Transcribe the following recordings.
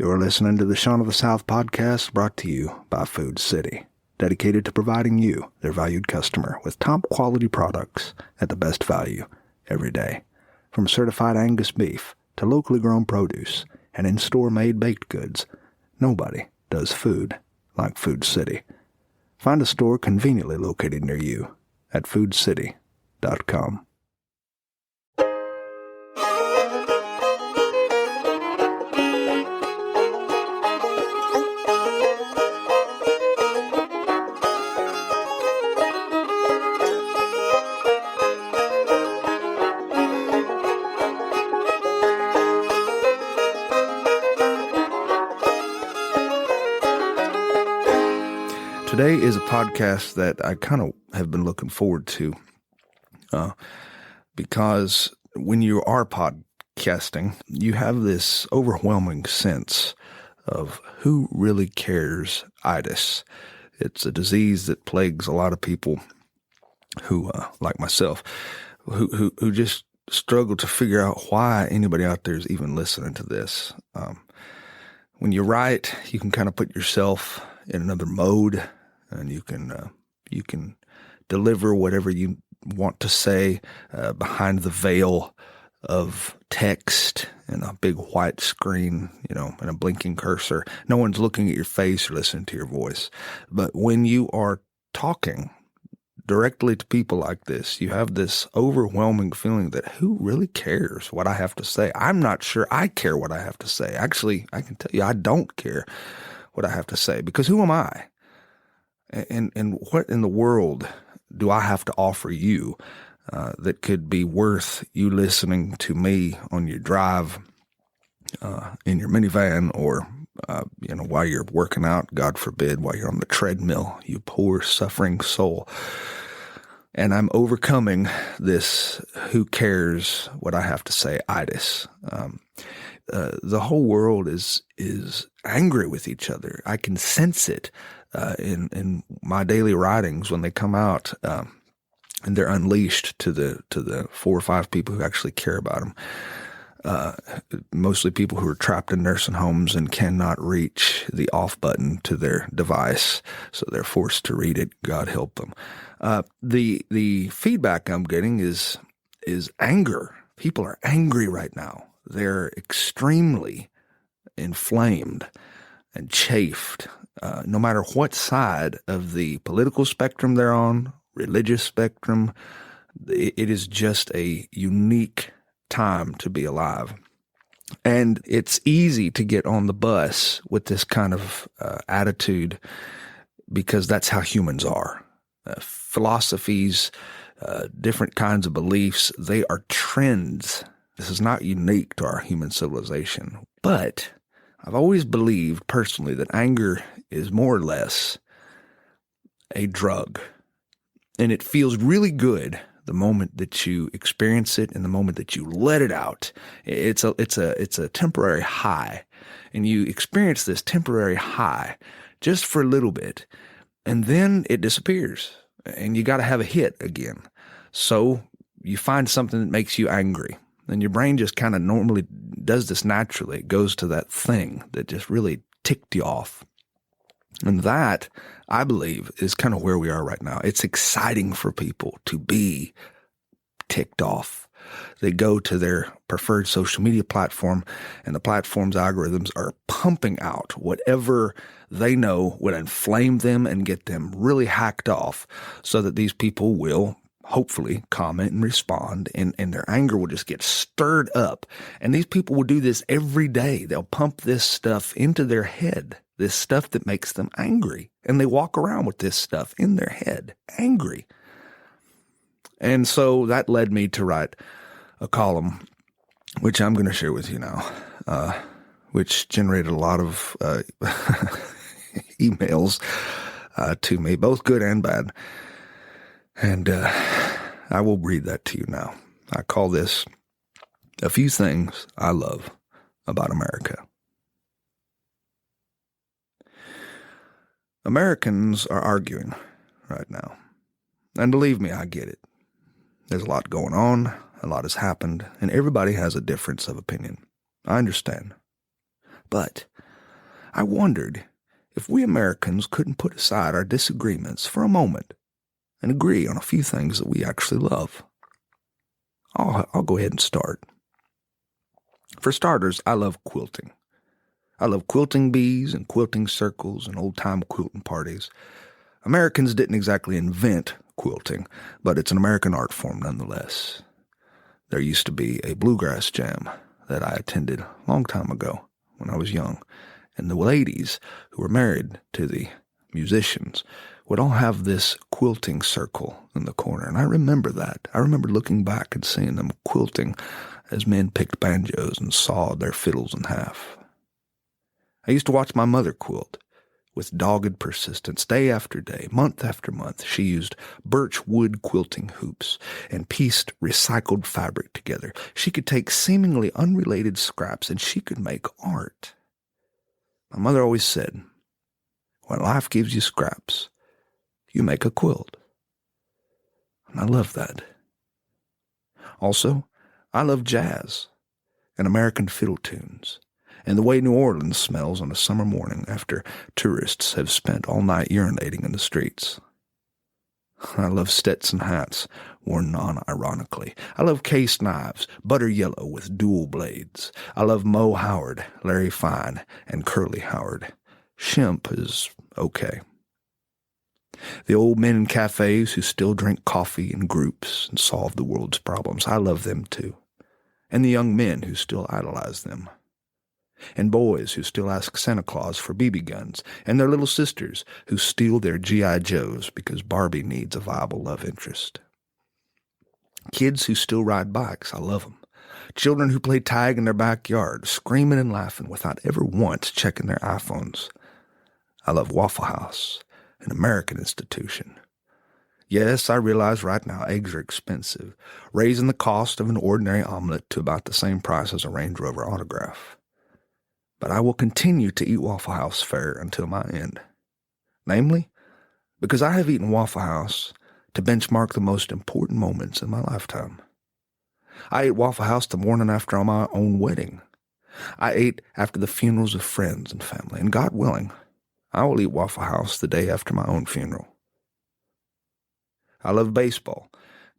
You're listening to the Shaun of the South podcast, brought to you by Food City, dedicated to providing you, their valued customer, with top quality products at the best value every day. From certified Angus beef to locally grown produce and in-store made baked goods, nobody does food like Food City. Find a store conveniently located near you at foodcity.com. Today is a podcast that I kind of have been looking forward to because when you are podcasting, you have this overwhelming sense of who really cares itis. It's a disease that plagues a lot of people who, like myself, who just struggle to figure out why anybody out there is even listening to this. When you write, you can kind of put yourself in another mode, and you can deliver whatever you want to say behind the veil of text and a big white screen, and a blinking cursor. No one's looking at your face or listening to your voice. But when you are talking directly to people like this, you have this overwhelming feeling that who really cares what I have to say? I'm not sure I care what I have to say. Actually, I can tell you I don't care what I have to say, because who am I? And what in the world do I have to offer you that could be worth you listening to me on your drive in your minivan, or while you're working out, God forbid, while you're on the treadmill, you poor suffering soul. And I'm overcoming this who cares what I have to say itis. The whole world is angry with each other. I can sense it in my daily writings when they come out, and they're unleashed to the 4 or 5 people who actually care about them. Mostly people who are trapped in nursing homes and cannot reach the off button to their device, so they're forced to read it. God help them. The feedback I'm getting is anger. People are angry right now. They're extremely inflamed and chafed, no matter what side of the political spectrum they're on, religious spectrum. It is just a unique time to be alive. And it's easy to get on the bus with this kind of attitude, because that's how humans are. Philosophies, different kinds of beliefs, they are trends. This is not unique to our human civilization. But I've always believed personally that anger is more or less a drug. And it feels really good the moment that you experience it and the moment that you let it out. It's a temporary high. And you experience this temporary high just for a little bit. And then it disappears. And you got to have a hit again. So you find something that makes you angry. And your brain just kind of normally does this naturally. It goes to that thing that just really ticked you off. And that, I believe, is kind of where we are right now. It's exciting for people to be ticked off. They go to their preferred social media platform, and the platform's algorithms are pumping out whatever they know will inflame them and get them really hacked off, so that these people will hopefully comment and respond, and their anger will just get stirred up. And these people will do this every day. They'll pump this stuff into their head, this stuff that makes them angry. And they walk around with this stuff in their head, angry. And so that led me to write a column, which I'm going to share with you now, which generated a lot of emails to me, both good and bad. And I will read that to you now. I call this A Few Things I Love About America. Americans are arguing right now. And believe me, I get it. There's a lot going on, a lot has happened, and everybody has a difference of opinion. I understand. But I wondered if we Americans couldn't put aside our disagreements for a moment and agree on a few things that we actually love. I'll go ahead and start. For starters, I love quilting. I love quilting bees and quilting circles and old-time quilting parties. Americans didn't exactly invent quilting, but it's an American art form nonetheless. There used to be a bluegrass jam that I attended a long time ago when I was young, and the ladies who were married to the musicians would all have this quilting circle in the corner, and I remember that. I remember looking back and seeing them quilting as men picked banjos and sawed their fiddles in half. I used to watch my mother quilt with dogged persistence, day after day, month after month. She used birch wood quilting hoops and pieced recycled fabric together. She could take seemingly unrelated scraps and she could make art. My mother always said, when life gives you scraps, you make a quilt. And I love that. Also, I love jazz and American fiddle tunes, and the way New Orleans smells on a summer morning after tourists have spent all night urinating in the streets. I love Stetson hats worn non-ironically. I love case knives, butter yellow with dual blades. I love Moe Howard, Larry Fine, and Curly Howard. Shemp is okay. The old men in cafes who still drink coffee in groups and solve the world's problems, I love them too. And the young men who still idolize them. And boys who still ask Santa Claus for BB guns, and their little sisters who steal their G.I. Joes because Barbie needs a viable love interest. Kids who still ride bikes, I love them. Children who play tag in their backyard, screaming and laughing without ever once checking their iPhones. I love Waffle House, an American institution. Yes, I realize right now eggs are expensive, raising the cost of an ordinary omelet to about the same price as a Range Rover autograph. But I will continue to eat Waffle House fare until my end. Namely, because I have eaten Waffle House to benchmark the most important moments in my lifetime. I ate Waffle House the morning after my own wedding. I ate after the funerals of friends and family, and God willing, I will eat Waffle House the day after my own funeral. I love baseball,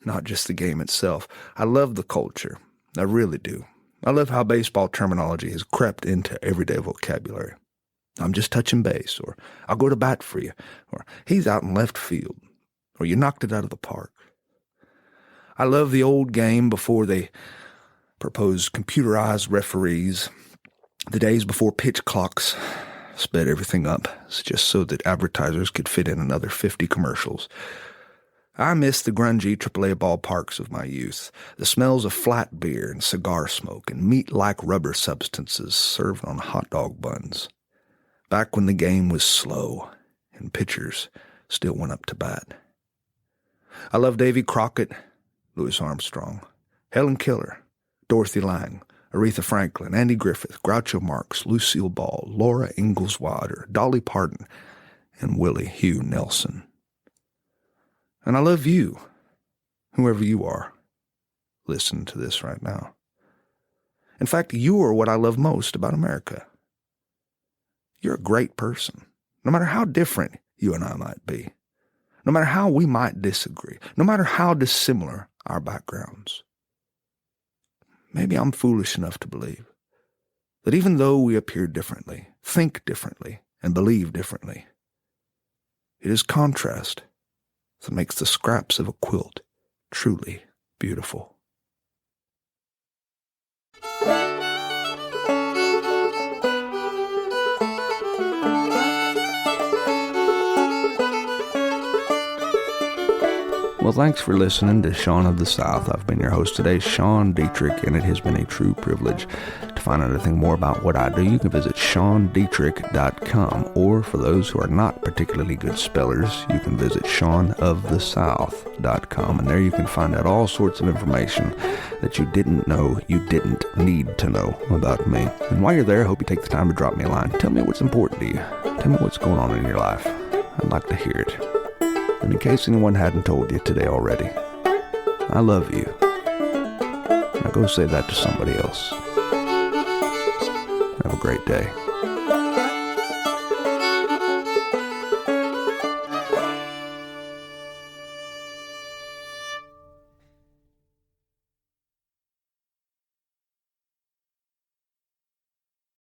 not just the game itself. I love the culture. I really do. I love how baseball terminology has crept into everyday vocabulary. I'm just touching base, or I'll go to bat for you, or he's out in left field, or you knocked it out of the park. I love the old game before they proposed computerized referees, the days before pitch clocks sped everything up, just so that advertisers could fit in another 50 commercials. I miss the grungy AAA ballparks of my youth, the smells of flat beer and cigar smoke and meat-like rubber substances served on hot dog buns. Back when the game was slow and pitchers still went up to bat. I love Davy Crockett, Louis Armstrong, Helen Keller, Dorothy Lang, Aretha Franklin, Andy Griffith, Groucho Marx, Lucille Ball, Laura Ingalls Wilder, Dolly Parton, and Willie Hugh Nelson. And I love you, whoever you are, listening to this right now. In fact, you are what I love most about America. You're a great person, no matter how different you and I might be, no matter how we might disagree, no matter how dissimilar our backgrounds. Maybe I'm foolish enough to believe that even though we appear differently, think differently, and believe differently, it is contrast that makes the scraps of a quilt truly beautiful. Well, thanks for listening to Sean of the South. I've been your host today, Sean Dietrich, and it has been a true privilege. To find out anything more about what I do, you can visit SeanDietrich.com, or for those who are not particularly good spellers, you can visit SeanOfTheSouth.com, and there you can find out all sorts of information that you didn't know you didn't need to know about me. And while you're there, I hope you take the time to drop me a line. Tell me what's important to you. Tell me what's going on in your life. I'd like to hear it. And in case anyone hadn't told you today already, I love you. Now go say that to somebody else. Have a great day.